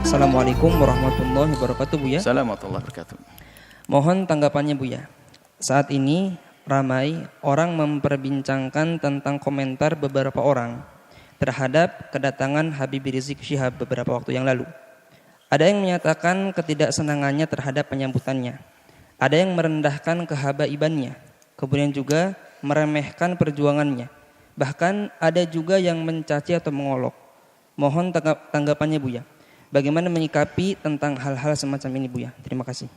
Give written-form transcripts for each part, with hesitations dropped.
Assalamualaikum warahmatullahi wabarakatuh, Buya. Assalamualaikum warahmatullahi wabarakatuh. Mohon tanggapannya, Buya. Saat ini ramai orang memperbincangkan tentang komentar beberapa orang terhadap kedatangan Habib Rizik Syihab beberapa waktu yang lalu. Ada yang menyatakan ketidaksenangannya terhadap penyambutannya. Ada yang merendahkan kehabaibannya. Kemudian juga meremehkan perjuangannya. Bahkan ada juga yang mencaci atau mengolok. Mohon tanggapannya, Buya. Bagaimana menyikapi tentang hal-hal semacam ini, Buya? Terima kasih.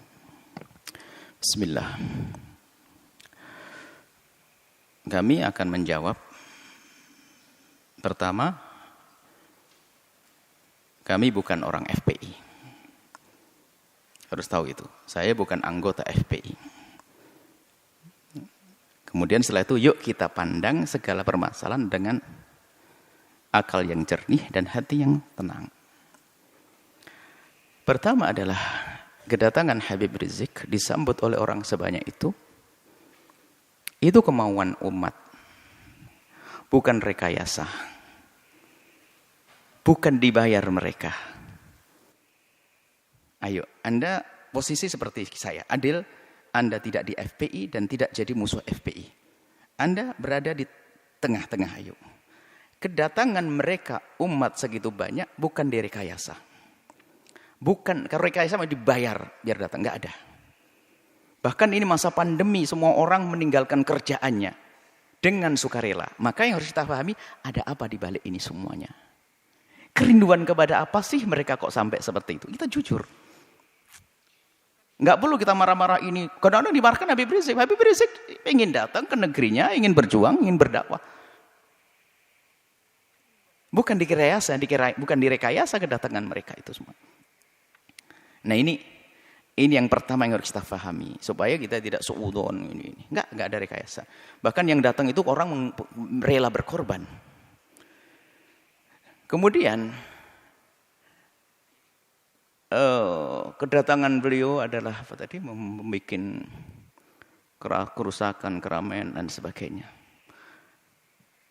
Bismillah. Kami akan menjawab. Pertama, kami bukan orang FPI. Harus tahu itu. Saya bukan anggota FPI. Kemudian setelah itu, yuk kita pandang segala permasalahan dengan akal yang jernih dan hati yang tenang. Pertama adalah kedatangan Habib Rizik disambut oleh orang sebanyak itu kemauan umat, bukan rekayasa, bukan dibayar mereka. Ayo, Anda posisi seperti saya, adil, Anda tidak di FPI dan tidak jadi musuh FPI. Anda berada di tengah-tengah, ayo. Kedatangan mereka umat segitu banyak bukan direkayasa. Bukan, kalau rekayasa mau dibayar biar datang, nggak ada. Bahkan ini masa pandemi, semua orang meninggalkan kerjaannya dengan sukarela. Maka yang harus kita pahami, ada apa di balik ini semuanya? Kerinduan kepada apa sih mereka kok sampai seperti itu? Kita jujur. Nggak perlu kita marah-marah ini. Kadang-kadang dimarahkan Habib Rizik. Habib Rizik ingin datang ke negerinya, ingin berjuang, ingin berdakwah. Bukan direkayasa kedatangan mereka itu semua. Nah ini yang pertama yang harus kita pahami supaya kita tidak suudzon ini. Enggak ada rekayasa. Bahkan yang datang itu orang rela berkorban. Kemudian kedatangan beliau adalah apa tadi, membuat kerusakan, keramaian dan sebagainya.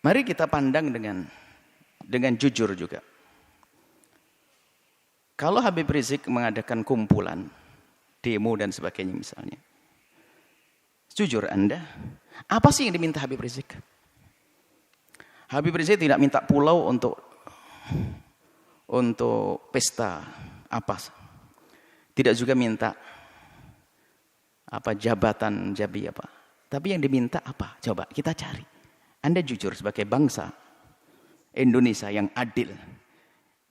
Mari kita pandang dengan jujur juga. Kalau Habib Rizik mengadakan kumpulan, demo dan sebagainya misalnya. Jujur Anda, apa sih yang diminta Habib Rizik? Habib Rizik tidak minta pulau untuk pesta apa. Tidak juga minta jabatan jabi apa. Tapi yang diminta apa? Coba kita cari. Anda jujur sebagai bangsa Indonesia yang adil,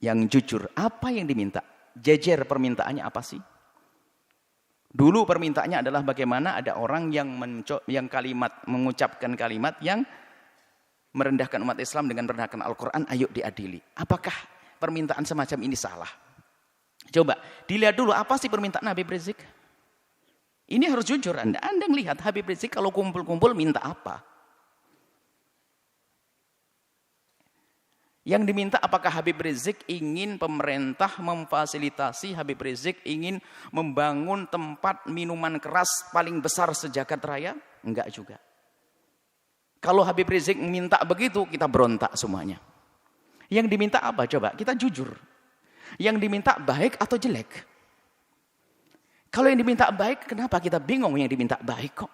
yang jujur, apa yang diminta? Jejer permintaannya apa sih? Dulu permintaannya adalah bagaimana ada orang yang mengucapkan kalimat yang merendahkan umat Islam dengan merendahkan Al-Quran, ayo diadili. Apakah permintaan semacam ini salah? Coba dilihat dulu apa sih permintaan Habib Rizik? Ini harus jujur Anda melihat Habib Rizik kalau kumpul-kumpul minta apa? Yang diminta apakah Habib Rizik ingin pemerintah memfasilitasi, Habib Rizik ingin membangun tempat minuman keras paling besar sejagat raya? Enggak juga. Kalau Habib Rizik minta begitu, kita berontak semuanya. Yang diminta apa? Coba kita jujur. Yang diminta baik atau jelek? Kalau yang diminta baik, kenapa kita bingung yang diminta baik kok?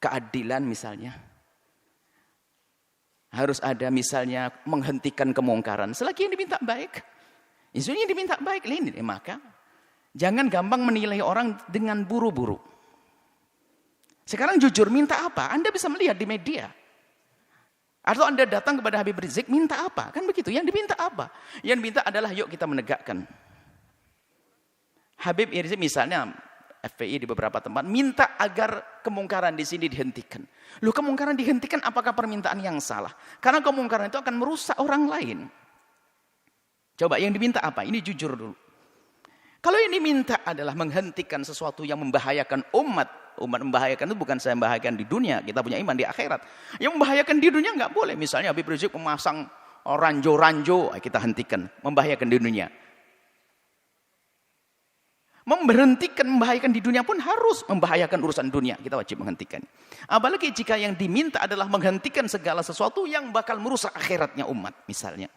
Keadilan misalnya. Harus ada misalnya menghentikan kemungkaran. Selagi yang diminta baik. Isunya diminta baik. Maka jangan gampang menilai orang dengan buru-buru. Sekarang jujur minta apa? Anda bisa melihat di media. Atau Anda datang kepada Habib Rizik minta apa? Kan begitu. Yang diminta apa? Yang diminta adalah yuk kita menegakkan. Habib Rizik misalnya FPI di beberapa tempat minta agar kemungkaran di sini dihentikan. Loh, kemungkaran dihentikan apakah permintaan yang salah? Karena kemungkaran itu akan merusak orang lain. Coba yang diminta apa? Ini jujur dulu. Kalau yang diminta adalah menghentikan sesuatu yang membahayakan umat. Umat membahayakan itu bukan saya membahayakan di dunia. Kita punya iman di akhirat. Yang membahayakan di dunia nggak boleh. Misalnya Habib Rizik memasang ranjo-ranjo, kita hentikan. Membahayakan di dunia. Memberhentikan membahayakan di dunia pun harus membahayakan urusan dunia. Kita wajib menghentikan. Apalagi jika yang diminta adalah menghentikan segala sesuatu yang bakal merusak akhiratnya umat misalnya.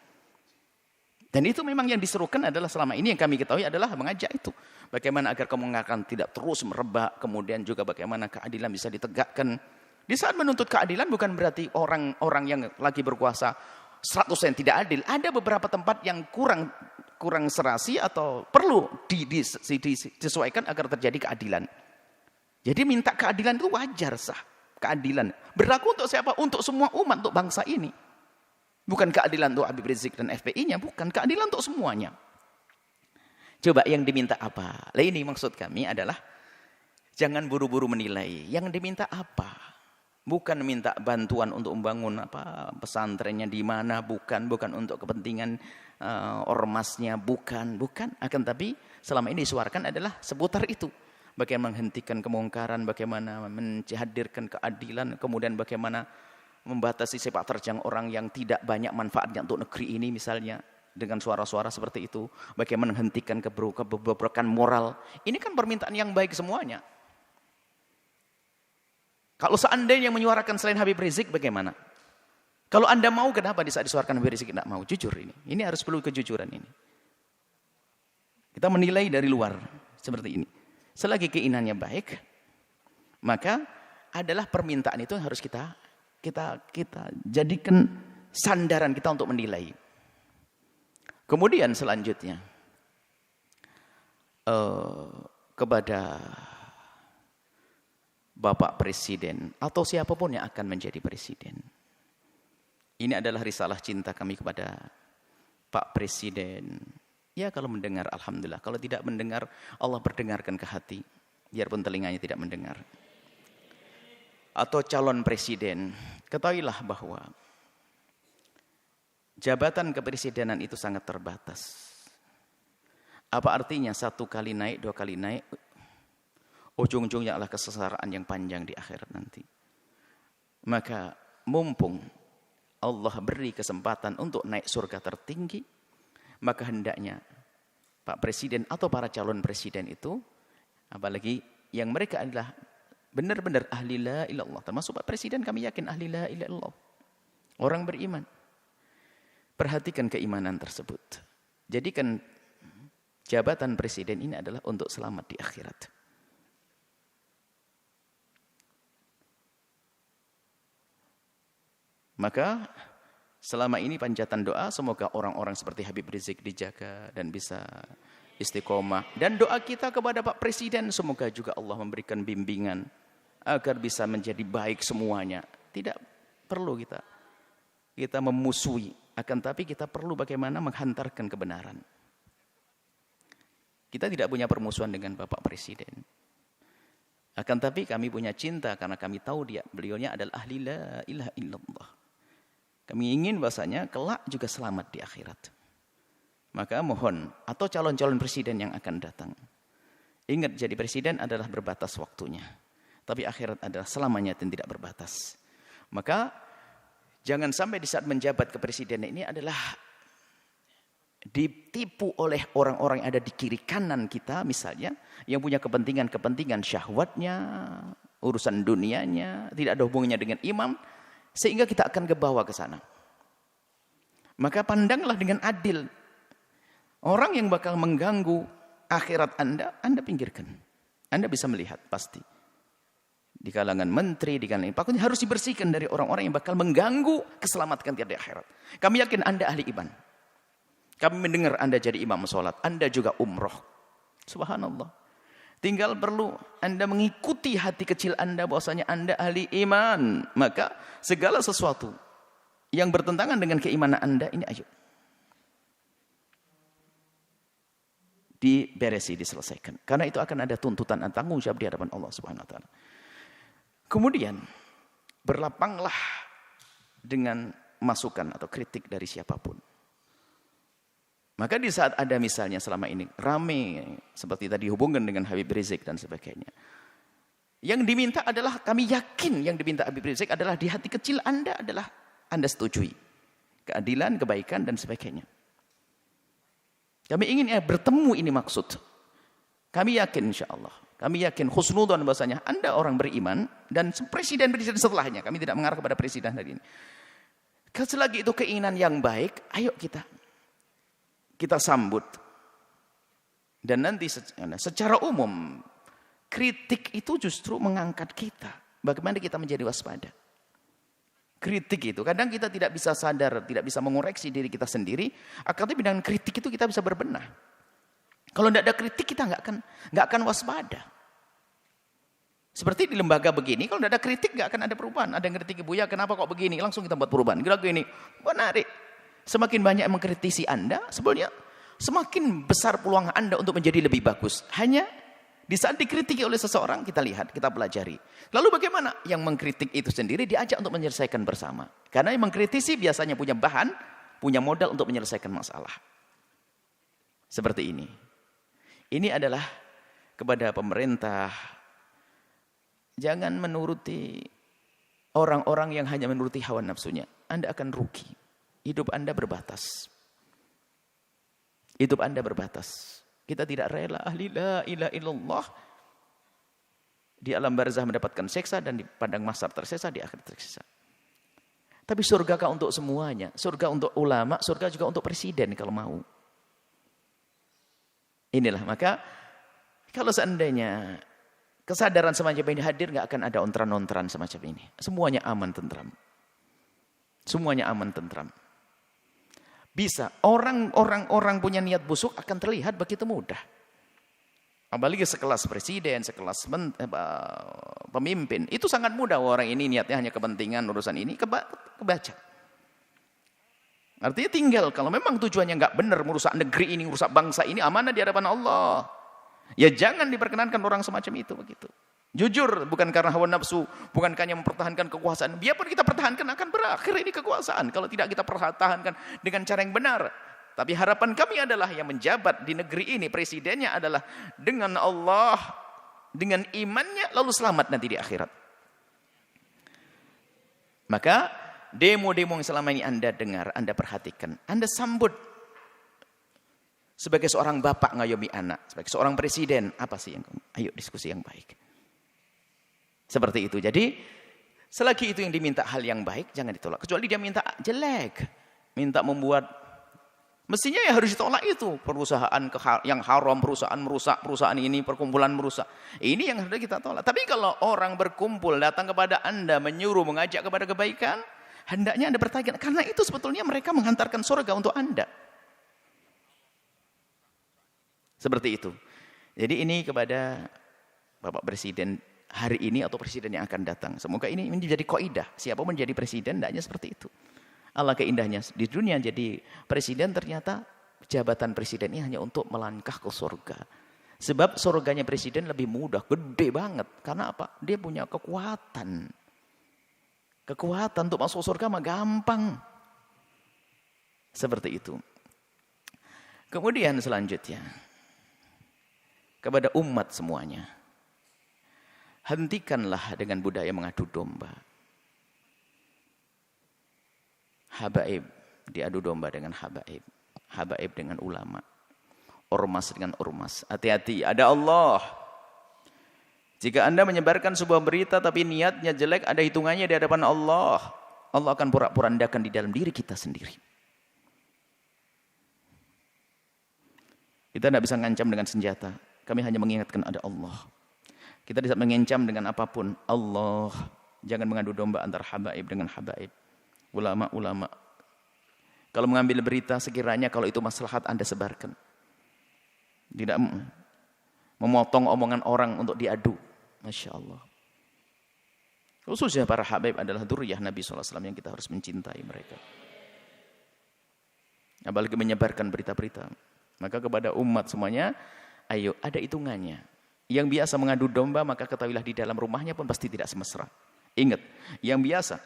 Dan itu memang yang diserukan adalah selama ini yang kami ketahui adalah mengajak itu. Bagaimana agar kemunkaran tidak terus merebak, kemudian juga bagaimana keadilan bisa ditegakkan. Di saat menuntut keadilan bukan berarti orang-orang yang lagi berkuasa 100% tidak adil. Ada beberapa tempat yang kurang serasi atau perlu disesuaikan agar terjadi keadilan. Jadi minta keadilan itu wajar, sah. Keadilan. Berlaku untuk siapa? Untuk semua umat, untuk bangsa ini. Bukan keadilan untuk Habib Rizik dan FPI-nya, bukan. Keadilan untuk semuanya. Coba yang diminta apa? Lah ini maksud kami adalah jangan buru-buru menilai. Yang diminta apa? Bukan minta bantuan untuk membangun pesantrennya di mana, bukan untuk kepentingan ormasnya, bukan. Akan tapi selama ini disuarakan adalah seputar itu. Bagaimana menghentikan kemungkaran, bagaimana menghadirkan keadilan, kemudian bagaimana membatasi sepak terjang orang yang tidak banyak manfaatnya untuk negeri ini misalnya. Dengan suara-suara seperti itu. Bagaimana menghentikan kebobrokan moral. Ini kan permintaan yang baik semuanya. Kalau seandainya yang menyuarakan selain Habib Rizik bagaimana? Kalau Anda mau, kenapa di saat disuarakan Habib Rizik tidak mau? Jujur ini. Ini harus perlu kejujuran ini. Kita menilai dari luar seperti ini. Selagi keinginannya baik, maka adalah permintaan itu yang harus kita jadikan sandaran kita untuk menilai. Kemudian selanjutnya kepada Bapak Presiden atau siapapun yang akan menjadi presiden. Ini adalah risalah cinta kami kepada Pak Presiden. Ya kalau mendengar alhamdulillah, kalau tidak mendengar Allah berdengarkan ke hati, biarpun telinganya tidak mendengar. Atau calon presiden, ketahuilah bahwa jabatan kepresidenan itu sangat terbatas. Apa artinya 1 kali naik, 2 kali naik, ujung-ujungnya adalah kesengsaraan yang panjang di akhirat nanti. Maka mumpung Allah beri kesempatan untuk naik surga tertinggi, maka hendaknya Pak Presiden atau para calon presiden itu, apalagi yang mereka adalah benar-benar ahli la ilallah. Termasuk Pak Presiden kami yakin ahli la ilallah. Orang beriman. Perhatikan keimanan tersebut. Jadikan jabatan presiden ini adalah untuk selamat di akhirat. Maka selama ini panjatan doa semoga orang-orang seperti Habib Rizik dijaga dan bisa istiqomah. Dan doa kita kepada Pak Presiden semoga juga Allah memberikan bimbingan agar bisa menjadi baik semuanya. Tidak perlu kita memusuhi, akan tapi kita perlu bagaimana menghantarkan kebenaran. Kita tidak punya permusuhan dengan Bapak Presiden. Akan tapi kami punya cinta karena kami tahu beliaunya adalah ahli la ilaha illallah. Kami ingin bahasanya kelak juga selamat di akhirat. Maka mohon, atau calon-calon presiden yang akan datang. Ingat, jadi presiden adalah berbatas waktunya. Tapi akhirat adalah selamanya dan tidak berbatas. Maka jangan sampai di saat menjabat kepresidenan ini adalah ditipu oleh orang-orang yang ada di kiri kanan kita misalnya. Yang punya kepentingan syahwatnya, urusan dunianya, tidak ada hubungannya dengan imam. Sehingga kita akan kebawa ke sana. Maka pandanglah dengan adil. Orang yang bakal mengganggu akhirat Anda pinggirkan. Anda bisa melihat pasti. Di kalangan menteri, di kalangan pakun harus dibersihkan dari orang-orang yang bakal mengganggu keselamatan kita di akhirat. Kami yakin Anda ahli iman. Kami mendengar Anda jadi imam sholat. Anda juga umroh. Subhanallah. Tinggal perlu Anda mengikuti hati kecil Anda bahwasanya Anda ahli iman. Maka segala sesuatu yang bertentangan dengan keimanan Anda ini ayo diberesi, diselesaikan. Karena itu akan ada tuntutan dan tanggung jawab di hadapan Allah Subhanahu wa taala. Kemudian berlapanglah dengan masukan atau kritik dari siapapun. Maka di saat ada misalnya selama ini rame seperti tadi hubungan dengan Habib Rizik dan sebagainya. Yang diminta adalah, kami yakin yang diminta Habib Rizik adalah di hati kecil Anda adalah Anda setujui. Keadilan, kebaikan dan sebagainya. Kami ingin bertemu ini maksud. Kami yakin insyaAllah. Kami yakin khusnudzon bahasanya Anda orang beriman dan presiden-presiden setelahnya. Kami tidak mengarah kepada presiden hari ini. Selagi itu keinginan yang baik, ayo kita kita sambut. Dan nanti secara umum, kritik itu justru mengangkat kita. Bagaimana kita menjadi waspada. Kritik itu, kadang kita tidak bisa sadar, tidak bisa mengoreksi diri kita sendiri. Akan tetapi dengan kritik itu kita bisa berbenah. Kalau tidak ada kritik kita nggak akan waspada. Seperti di lembaga begini, kalau tidak ada kritik nggak akan ada perubahan. Ada yang kritik, Buya kenapa kok begini? Langsung kita buat perubahan. Kira-kira ini menarik. Semakin banyak yang mengkritisi Anda, sebenarnya semakin besar peluang Anda untuk menjadi lebih bagus. Hanya di saat dikritiki oleh seseorang, kita lihat, kita pelajari. Lalu bagaimana? Yang mengkritik itu sendiri diajak untuk menyelesaikan bersama. Karena yang mengkritisi biasanya punya bahan, punya modal untuk menyelesaikan masalah. Seperti ini. Ini adalah kepada pemerintah. Jangan menuruti orang-orang yang hanya menuruti hawa nafsunya. Anda akan rugi. Hidup Anda berbatas. Hidup Anda berbatas. Kita tidak rela ahli la ilaha illallah di alam barzah mendapatkan siksa dan di padang mahsyar tersiksa, di akhirat tersiksa. Tapi surga kah untuk semuanya? Surga untuk ulama, surga juga untuk presiden kalau mau. Inilah, maka kalau seandainya kesadaran semacam ini hadir, nggak akan ada ontran-ontran semacam ini. Semuanya aman tentram. Semuanya aman tentram. Bisa. Orang punya niat busuk akan terlihat begitu mudah. Apalagi sekelas presiden, sekelas pemimpin. Itu sangat mudah. Orang ini niatnya hanya kepentingan urusan ini. Kebaca. Artinya tinggal. Kalau memang tujuannya nggak benar merusak negeri ini, merusak bangsa ini, amanah di hadapan Allah. Ya jangan diperkenankan orang semacam itu begitu. Jujur, bukan karena hawa nafsu, bukan hanya mempertahankan kekuasaan. Biarpun kita pertahankan akan berakhir ini kekuasaan kalau tidak kita pertahankan dengan cara yang benar. Tapi harapan kami adalah yang menjabat di negeri ini, presidennya adalah dengan Allah, dengan imannya, lalu selamat nanti di akhirat. Maka demo-demo yang selama ini Anda dengar, Anda perhatikan, Anda sambut. Sebagai seorang bapak ngayomi anak, sebagai seorang presiden, apa sih yang ayo diskusi yang baik. Seperti itu. Jadi selagi itu yang diminta hal yang baik, jangan ditolak. Kecuali dia minta jelek, minta membuat, mestinya ya harus ditolak itu. Perusahaan yang haram, perusahaan merusak, perusahaan ini, perkumpulan merusak. Ini yang harus kita tolak. Tapi kalau orang berkumpul datang kepada Anda, menyuruh, mengajak kepada kebaikan, hendaknya Anda bertanya, karena itu sebetulnya mereka menghantarkan surga untuk Anda. Seperti itu. Jadi ini kepada Bapak Presiden hari ini atau presiden yang akan datang. Semoga ini menjadi kaidah. Siapa menjadi presiden, hendaknya seperti itu. Allah keindahnya di dunia jadi presiden, ternyata jabatan presiden ini hanya untuk melangkah ke surga. Sebab surganya presiden lebih mudah, gede banget. Karena apa? Dia punya kekuatan. Kekuatan untuk masuk surga mah gampang. Seperti itu. Kemudian selanjutnya, kepada umat semuanya, hentikanlah dengan budaya mengadu domba. Habaib diadu domba dengan habaib. Habaib dengan ulama. Ormas dengan ormas. Hati-hati, ada Allah. Jika Anda menyebarkan sebuah berita tapi niatnya jelek, ada hitungannya di hadapan Allah. Allah akan porak-porandakan di dalam diri kita sendiri. Kita tidak bisa ngancam dengan senjata. Kami hanya mengingatkan ada Allah. Kita tidak mengancam dengan apapun. Allah. Jangan mengadu domba antara habaib dengan habaib. Ulama-ulama. Kalau mengambil berita, sekiranya kalau itu maslahat Anda sebarkan. Tidak memotong omongan orang untuk diadu. Masya Allah. Khususnya para habaib adalah dzurriyyah Nabi SAW yang kita harus mencintai mereka. Apalagi menyebarkan berita-berita. Maka kepada umat semuanya, ayo ada hitungannya. Yang biasa mengadu domba, maka ketahuilah di dalam rumahnya pun pasti tidak semesra. Ingat, yang biasa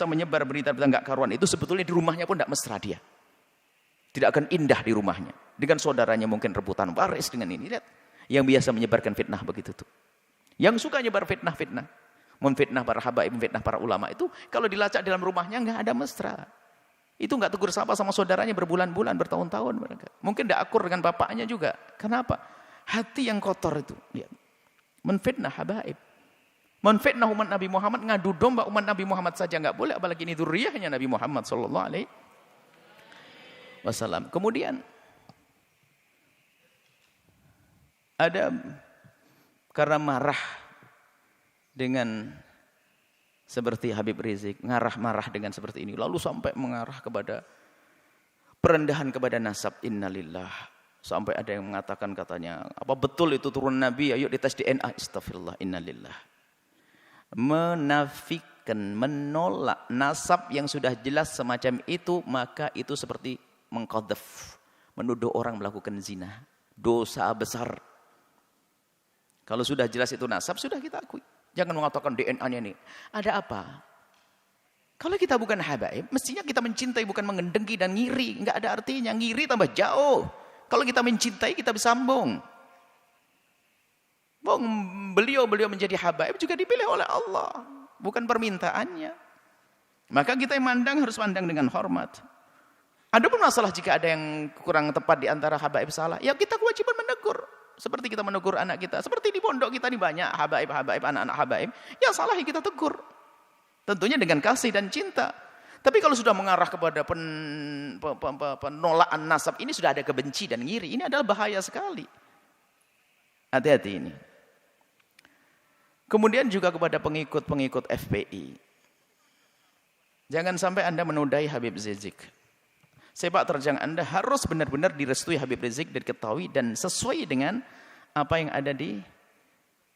menyebar berita-berita enggak karuan itu sebetulnya di rumahnya pun tidak mesra dia. Tidak akan indah di rumahnya. Dengan saudaranya mungkin rebutan waris dengan ini. Lihat, yang biasa menyebarkan fitnah begitu tuh. Yang suka nyebar fitnah-fitnah, memfitnah para habaib, memfitnah para ulama itu, kalau dilacak dalam rumahnya enggak ada mesra. Itu enggak tegur sapa sama saudaranya berbulan-bulan, bertahun-tahun mereka. Mungkin tidak akur dengan bapaknya juga. Kenapa? Hati yang kotor itu. Lihat. Menfitnah habaib. Menfitnah umat Nabi Muhammad, ngadu domba umat Nabi Muhammad saja enggak boleh, apalagi ini dzurriyyahnya Nabi Muhammad sallallahu alaihi wasallam. Kemudian Ada karena marah dengan seperti Habib Rizik, marah dengan seperti ini, lalu sampai mengarah kepada perendahan kepada nasab, innalillah. Sampai ada yang mengatakan katanya, apa betul itu turun Nabi? Ayo dites DNA. Astagfirullah, innalillah. Menafikan, menolak nasab yang sudah jelas semacam itu, maka itu seperti mengqadzaf, menuduh orang melakukan zina. Dosa besar. Kalau sudah jelas itu nasab, sudah kita akui. Jangan mengatakan DNA-nya ini. Ada apa? Kalau kita bukan habaib, mestinya kita mencintai, bukan mengendengki dan ngiri. Enggak ada artinya. Ngiri tambah jauh. Kalau kita mencintai, kita bersambung. Beliau menjadi habaib juga dipilih oleh Allah. Bukan permintaannya. Maka kita yang mandang harus mandang dengan hormat. Ada pun masalah jika ada yang kurang tepat di antara habaib salah. Ya kita kewajiban menegur. Seperti kita menegur anak kita. Seperti di pondok kita ini banyak habaib, anak-anak habaib. Ya salah ya kita tegur. Tentunya dengan kasih dan cinta. Tapi kalau sudah mengarah kepada penolakan nasab, ini sudah ada kebenci dan ngiri. Ini adalah bahaya sekali. Hati-hati ini. Kemudian juga kepada pengikut-pengikut FPI. Jangan sampai Anda menodai Habib Rizik. Sepak terjang Anda harus benar-benar direstui Habib Rizik, diketahui dan sesuai dengan apa yang ada di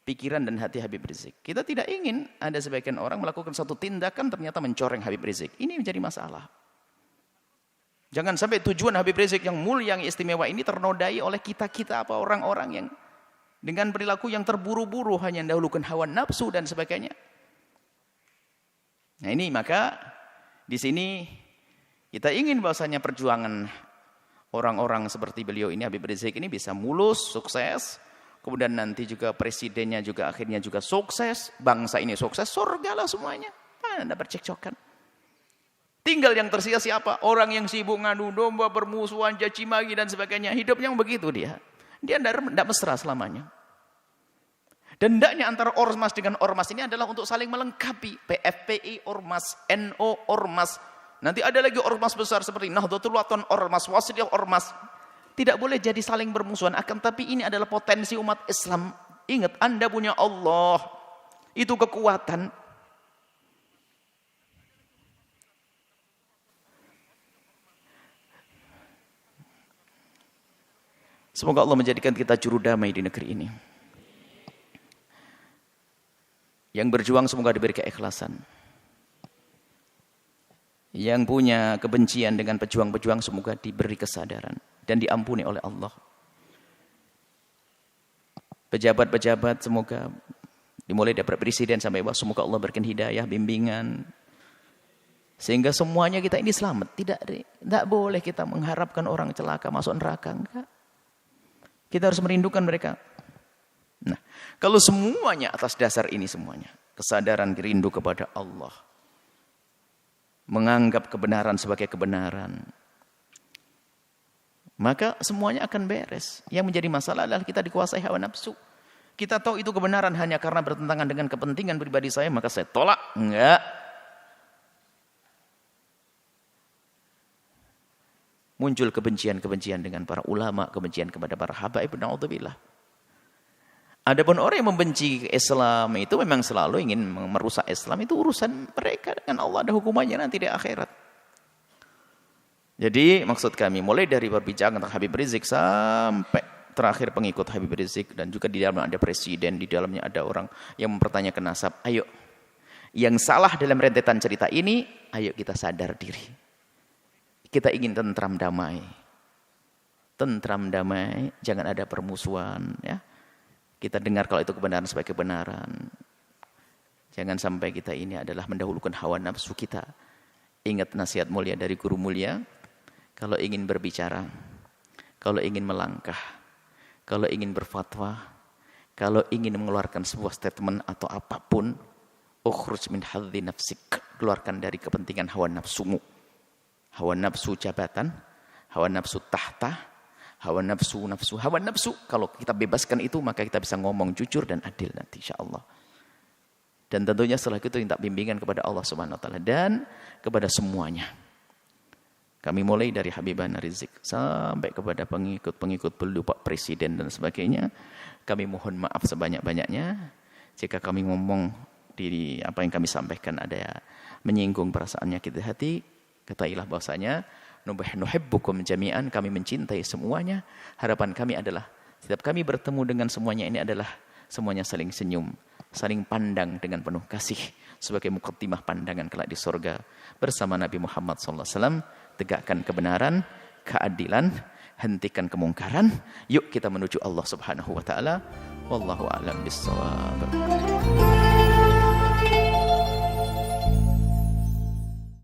pikiran dan hati Habib Rizik. Kita tidak ingin ada sebagian orang melakukan satu tindakan ternyata mencoreng Habib Rizik. Ini menjadi masalah. Jangan sampai tujuan Habib Rizik yang mulia, yang istimewa ini ternodai oleh kita-kita apa orang-orang yang dengan perilaku yang terburu-buru, hanya mendahulukan hawa nafsu dan sebagainya. Nah ini maka di sini kita ingin bahwasanya perjuangan orang-orang seperti beliau ini, Habib Rizik ini bisa mulus, sukses. Kemudian nanti juga presidennya juga akhirnya juga sukses. Bangsa ini sukses, surga lah semuanya. Anda bercekcokan. Tinggal yang tersisa siapa? Orang yang sibuk ngadu domba, bermusuhan, caci maki dan sebagainya. Hidupnya begitu dia. Dia tidak mesra selamanya. Dan hendaknya antara ormas dengan ormas ini adalah untuk saling melengkapi. PFPI, ormas, NO, ormas. Nanti ada lagi ormas besar seperti Nahdlatul Wathon, ormas, Wasliyah, ormas. Tidak boleh jadi saling bermusuhan. Akan tapi ini adalah potensi umat Islam. Ingat, Anda punya Allah. Itu kekuatan. Semoga Allah menjadikan kita juru damai di negeri ini. Yang berjuang semoga diberi keikhlasan. Yang punya kebencian dengan pejuang-pejuang semoga diberi kesadaran dan diampuni oleh Allah. Pejabat-pejabat semoga dimulai dari presiden sampai bawah, semoga Allah berikan hidayah, bimbingan, sehingga semuanya kita ini selamat. Tidak boleh kita mengharapkan orang celaka masuk neraka, enggak. Kita harus merindukan mereka. Nah, kalau semuanya atas dasar ini semuanya, kesadaran rindu kepada Allah, menganggap kebenaran sebagai kebenaran, maka semuanya akan beres. Yang menjadi masalah adalah kita dikuasai hawa nafsu. Kita tahu itu kebenaran hanya karena bertentangan dengan kepentingan pribadi saya, maka saya tolak. Enggak. Muncul kebencian-kebencian dengan para ulama, kebencian kepada para habaib, na'udzubillah. Adapun orang yang membenci Islam itu memang selalu ingin merusak Islam, itu urusan mereka dengan Allah, ada hukumannya nanti di akhirat. Jadi maksud kami mulai dari perbincangan tentang Habib Rizik sampai terakhir pengikut Habib Rizik, dan juga di dalamnya ada presiden, di dalamnya ada orang yang mempertanyakan nasab. Ayo, yang salah dalam rentetan cerita ini, ayo kita sadar diri. Kita ingin tentram damai. Tentram damai, jangan ada permusuhan, ya. Kita dengar kalau itu kebenaran sebagai kebenaran. Jangan sampai kita ini adalah mendahulukan hawa nafsu kita. Ingat nasihat mulia dari guru mulia. Kalau ingin berbicara, kalau ingin melangkah, kalau ingin berfatwa, kalau ingin mengeluarkan sebuah statement atau apapun, ukhruj min hadzi nafsik. Keluarkan dari kepentingan hawa nafsumu. Hawa nafsu jabatan, hawa nafsu tahta, hawa nafsu. Kalau kita bebaskan itu, maka kita bisa ngomong jujur dan adil nanti insyaallah. Dan tentunya setelah itu minta bimbingan kepada Allah Subhanahu wa taala dan kepada semuanya. Kami mulai dari Habibana Rizik sampai kepada pengikut-pengikut beliau, Pak Presiden dan sebagainya. Kami mohon maaf sebanyak-banyaknya jika kami ngomong di apa yang kami sampaikan ada menyinggung perasaan nyakit hati. Ketahuilah bahwasanya nuhibbukum jami'an, kami mencintai semuanya. Harapan kami adalah setiap kami bertemu dengan semuanya ini adalah semuanya saling senyum, saling pandang dengan penuh kasih sebagai muqaddimah pandangan kelak di surga bersama Nabi Muhammad SAW. Tegakkan kebenaran, keadilan, hentikan kemungkaran. Yuk kita menuju Allah Subhanahu wa taala. Wallahu a'lam bissawab.